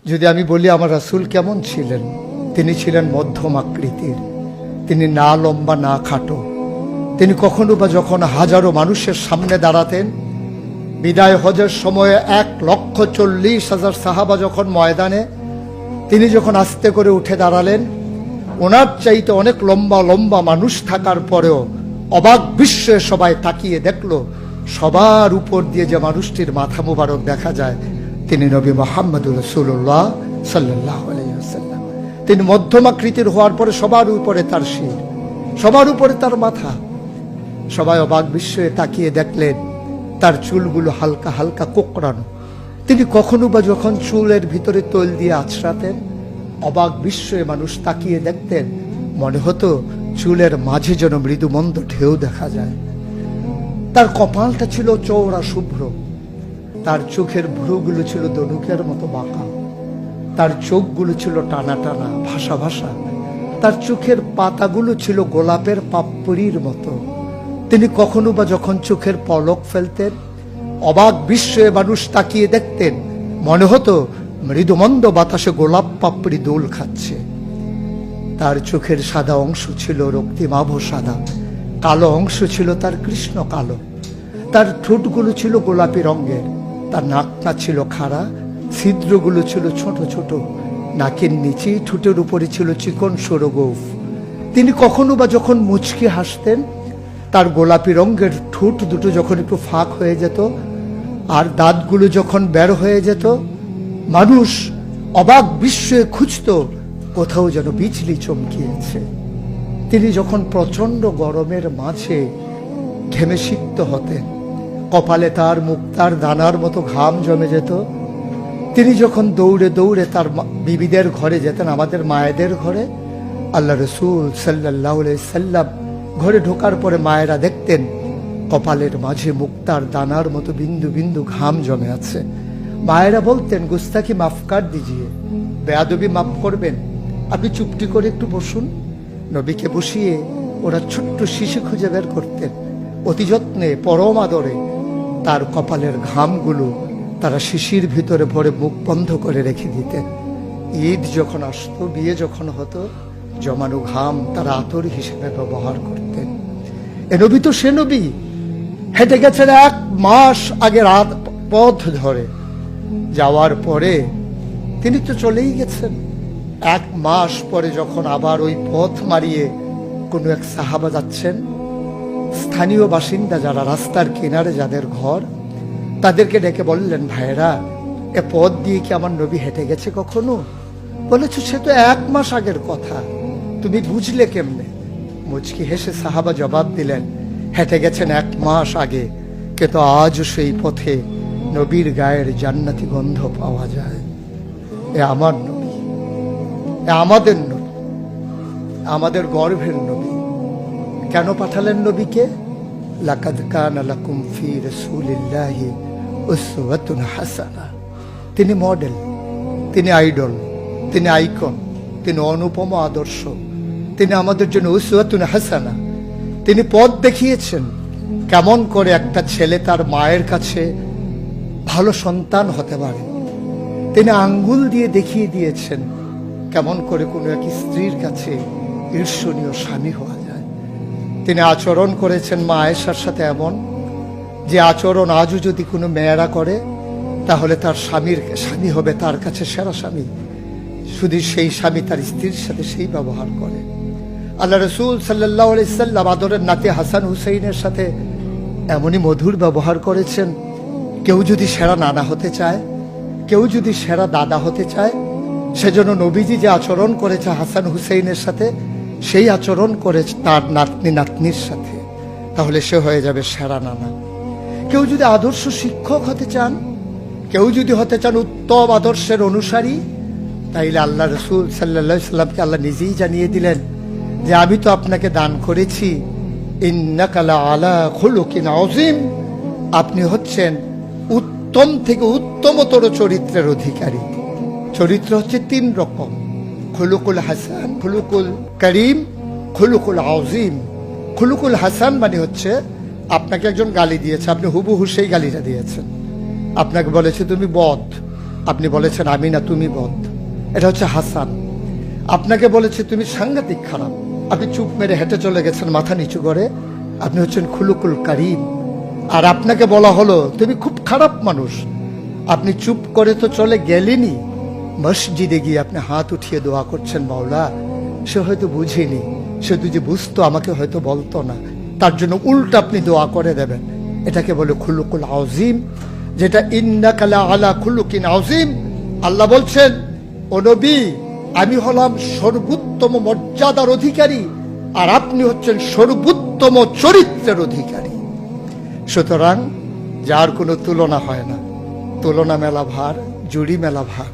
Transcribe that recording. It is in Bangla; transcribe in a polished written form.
যদি আমি বলি আমার রাসূল কেমন ছিলেন, তিনি ছিলেন মধ্যম আকৃতির, তিনি না লম্বা না খাটো। তিনি কখনো বা যখন হাজারো মানুষের সামনে দাঁড়াতেন, বিদায় হজের সময়ে 1,40,000 সাহাবা যখন ময়দানে, তিনি যখন আস্তে করে উঠে দাঁড়ালেন, ওনার চাইতে অনেক লম্বা লম্বা মানুষ থাকার পরেও অবাক বিস্ময়ে সবাই তাকিয়ে দেখলো সবার উপর দিয়ে যে মানুষটির মাথা মুবারক দেখা যায়, তিনি নবী মুহাম্মদুর রাসূলুল্লাহ সাল্লাল্লাহু আলাইহি ওয়াসাল্লাম। তিনি মধ্যম আকৃতির হওয়ার পরে সবার উপরে তার শির, সবার উপরে তার মাথা। সবাই অবাক বিস্ময়ে তাকিয়ে দেখলেন তার চুলগুলো হালকা হালকা কোঁকড়ানো। তিনি কখনো বা যখন চুলের ভিতরে তৈল দিয়ে আছড়াতেন, অবাক বিস্ময়ে মানুষ তাকিয়ে দেখতেন, মনে হতো চুলের মাঝে যেন মৃদুমন্দ ঢেউ দেখা যায়। তার কপালটা ছিল চওড়া শুভ্র, তার চোখের ভ্রুগুলো ছিল ধনুকের মতো বাঁকা, তার চোখগুলো ছিল টানা টানা ভাসা ভাসা, তার চোখের পাতাগুলো ছিল গোলাপের পাপড়ির মতো। তিনি কখনো বা যখন চোখের পলক ফেলতেন, অবাক বিস্ময়ে মানুষ তাকিয়ে দেখতেন, মনে হতো মৃদুমন্দ বাতাসে গোলাপ পাপড়ি দোল খাচ্ছে। তার চোখের সাদা অংশ ছিল রক্তিমাভ সাদা, কালো অংশ ছিল তার কৃষ্ণ কালো। তার ঠোঁটগুলো ছিল গোলাপি রঙের, তার নাকটা ছিল খাড়া, ছিদ্রগুলো ছিল ছোট ছোট, নাকের নিচে ঠোঁটের উপরে ছিল চিকন সরু গোঁফ। তিনি কখনো বা যখন মুচকি হাসতেন, তার গোলাপি রঙের ঠোঁট দুটো যখন একটু ফাঁক হয়ে যেত আর দাঁতগুলো যখন বের হয়ে যেত, মানুষ অবাক বিস্ময়ে খুঁজত কোথাও যেন বিজলি চমকিয়েছে। তিনি যখন প্রচন্ড গরমের মাঝে ঘেমে সিক্ত হতেন, কপালে তার মুক্তার দানার মতো ঘাম জমে যেত। তিনি যখন দৌড়ে দৌড়ে তার বিবিদের ঘরে যেতেন, আমাদের মায়েদের ঘরে, আল্লাহ রাসূল সাল্লাল্লাহু আলাইহি সাল্লাম ঘরে ঢোকার পরে মায়েরা দেখতেন কপালের মাঝে মুক্তার দানার মতো বিন্দু বিন্দু ঘাম জমে আছে। মায়েরা বলতেন, গুস্তাকি মাফ কর দিজিয়ে, বেয়াদবি মাফ করবেন, আপনি চুপটি করে একটু বসুন। নবীকে বসিয়ে ওরা ছোট্ট শিশু খুঁজে বের করতেন, অতি যত্নে পরম আদরে তার কপালের ঘামগুলো তারা শিশির ভিতরে ভরে মুখ বন্ধ করে রেখে দিতেন। ঈদ যখন আসতো, বিয়ে যখন হতো, জমানো ঘাম তারা আতর হিসেবে ব্যবহার করতেন। এ নবী তো সে নবী, হেঁটে গেছেন 1 মাস আগে রাত পথ ধরে, যাওয়ার পরে তিনি তো চলেই গেছেন। 1 মাস পরে যখন আবার ওই পথ মারিয়ে কোনো এক সাহাবা যাচ্ছেন, স্থানীয় বাসিন্দা যারা রাস্তার কিনারে যাদের ঘর, তাদেরকে ডেকে বললেন, ভাইরা এ পথ দিয়ে কি আমার নবী হেঁটে গেছে কখনো? বলেছ সে তো 1 মাস আগের কথা, তুমি বুঝলে কেমনে? মুচকি হেসে সাহাবা জবাব দিলেন, হেঁটে গেছেন 1 মাস আগে, কিন্তু আজও সেই পথে নবীর গায়ের জান্নাতি গন্ধ পাওয়া যায়। এ আমার নবী, এ আমাদের নবী, আমাদের গর্ভের নবী। কেন পাঠালেন নবীকে? লাকাদ কানা লাকুম ফি রাসূলিল্লাহি উসওয়াতুন হাসানাহ। তিনি মডেল, তিনি আইডল, তিনি আইকন, তিনি অনুপম আদর্শ, তিনি আমাদের জন্য উসওয়াতুন হাসানাহ। তিনি পথ দেখিয়েছেন কেমন করে একটা ছেলে তার মায়ের কাছে ভালো সন্তান হতে পারে। তিনি আঙ্গুল দিয়ে দেখিয়ে দিয়েছেন কেমন করে কোনো এক স্ত্রীর কাছে ঈর্ষণীয় স্বামী হওয়া যায়। তিনি আচরণ করেছেন মা আয়েশার সাথে এমন যে আচরণ আজও যদি কোনো মেয়েরা করে, তাহলে তার স্বামী হবে তার কাছে সেরা স্বামী। শুধু সেই স্বামী তার স্ত্রীর সাথে সেই ব্যবহার করে। আল্লাহ রাসূল সাল্লাল্লাহু আলাইহি সাল্লাম আদরের নাতি হাসান হুসাইনের সাথে এমনই মধুর ব্যবহার করেছেন। কেউ যদি সেরা নানা হতে চায়, কেউ যদি সেরা দাদা হতে চায়, সেজন্য নবীজি যে আচরণ করেছে হাসান হুসাইনের সাথে, সেই আচরণ করে তার নাতনি নাতনির সাথে, তাহলে সে হয়ে যাবে সেরা নানা। কেউ যদি আদর্শ শিক্ষক হতে চান, কেউ যদি হতে চান উত্তম আদর্শের অনুসারী, তাইলে আল্লাহ রাসূল সাল্লাল্লাহু আলাইহি সাল্লামকে আল্লাহ নিজেই জানিয়ে দিলেন যে আমি তো আপনাকে দান করেছি ইন্নাকা লাআলা খুলুকিন আযীম, আপনি হচ্ছেন উত্তম থেকে উত্তমতর চরিত্রের অধিকারী। চরিত্র হচ্ছে 3 রকম, খুলুকুল হাসান, খুলুকুল করিম, খুলুকুল আযীম। খুলুকুল হাসান মানে হচ্ছে আপনাকে একজন গালি দিয়েছে, আপনি হুবহু সেই গালিটা দিয়েছেন। আপনাকে বলেছে তুমি বদ, আপনি বলেছেন আমি না, তুমি বদ। এটা হচ্ছে হাসান। আপনাকে বলেছে তুমি সাংঘাতিক খারাপ, আপনি চুপ মেরে হেঁটে চলে গেছেন মাথা নিচু করে, আপনি হচ্ছেন খুলুকুল কারিম। আর আপনাকে বলা হলো তুমি খুব খারাপ মানুষ, আপনি চুপ করে তো চলে গেলেনই, মসজিদে গিয়ে আপনি হাত উঠিয়ে দোয়া করছেন, মাওলা সে হয়তো বুঝেনি, সে যদি বুঝতো আমাকে হয়তো বলতো না, তার জন্য উল্টা আপনি দোয়া করে দেবেন। এটাকে বলে খুলুকুল আযীম, যেটা ইন্নাকা লা আলা খুলুকিন আযীম। আল্লাহ বলছেন, ও নবী, আমি হলাম সর্বোত্তম মর্যাদার অধিকারী, আর আপনি হচ্ছেন সর্বোত্তম চরিত্রের অধিকারী। সুতরাং যার কোনো তুলনা হয় না, তুলনা মেলা ভার, জুড়ি মেলা ভার।